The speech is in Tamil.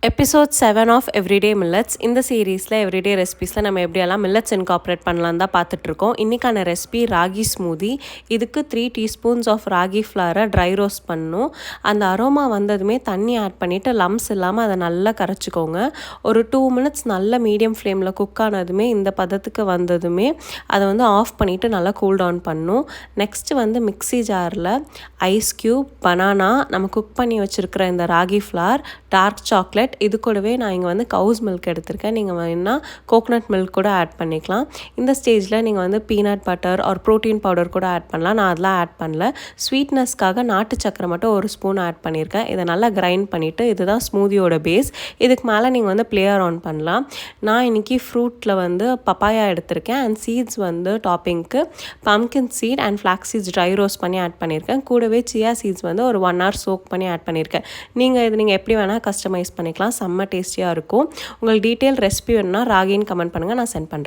Episode 7 of everyday millets. இந்த சீரீஸில் எவ்ரிடே ரெசிபீஸில் நம்ம எப்படியெல்லாம் மில்லட்ஸ் இன்கார்பரேட் பண்ணலாம் தான் பார்த்துட்ருக்கோம். இன்றைக்கான ரெசிபி ராகி ஸ்மூதி. இதுக்கு 3 டீஸ்பூன்ஸ் ஆஃப் ராகி ஃப்ளாரை ட்ரை ரோஸ்ட் பண்ணணும். அந்த அரோமா வந்ததுமே தண்ணி ஆட் பண்ணிவிட்டு லம்ஸ் இல்லாமல் அதை நல்லா கரைச்சிக்கோங்க. ஒரு 2 மினிட்ஸ் நல்ல மீடியம் ஃப்ளேமில் குக் ஆனதுமே இந்த பதத்துக்கு வந்ததுமே அதை ஆஃப் பண்ணிவிட்டு நல்லா கூல் டவுன் பண்ணணும். நெக்ஸ்ட்டு மிக்ஸி ஜாரில் ஐஸ் க்யூப், பனானா, நம்ம குக் பண்ணி வச்சுருக்கிற இந்த ராகி ஃப்ளார், டார்க் சாக்லேட், இது கூடவே நான் இங்கே கவுஸ் மில்க் எடுத்திருக்கேன். நீங்கள் வேணால் கோகோனட் மில்க் கூட ஆட் பண்ணிக்கலாம். இந்த ஸ்டேஜில் நீங்கள் peanut butter or protein powder கூட ஆட் பண்ணலாம். நான் அதெல்லாம் ஆட் பண்ணல. ஸ்வீட்னஸ்க்காக நாட்டு சக்கரை மட்டும் 1 ஸ்பூன் ஆட் பண்ணியிருக்கேன். இதை நல்லா கிரைண்ட் பண்ணிவிட்டு இதுதான் ஸ்மூதியோட பேஸ். இதுக்கு மேலே நீங்கள் ப்ளே அரவுண்ட் பண்ணலாம். நான் இன்றைக்கி ஃப்ரூட்டில் பப்பாயா எடுத்திருக்கேன். அண்ட் சீட்ஸ் டாப்பிங்க்கு pumpkin seed and flax seeds dry roast பண்ணி ஆட் பண்ணியிருக்கேன். கூடவே சியா சீட்ஸ் ஒரு 1 hour சோக் பண்ணி ஆட் பண்ணியிருக்கேன். நீங்கள் எப்படி வேணால் கஸ்டமைஸ் பண்ணிக்கலாம். செம்ம டேஸ்டியாக இருக்கும். உங்களுக்கு டீட்டெயில் ரெசிபி வேணுன்னா ராகின்னு கமெண்ட் பண்ணுங்கள், நான் சென்ட் பண்ணுறேன்.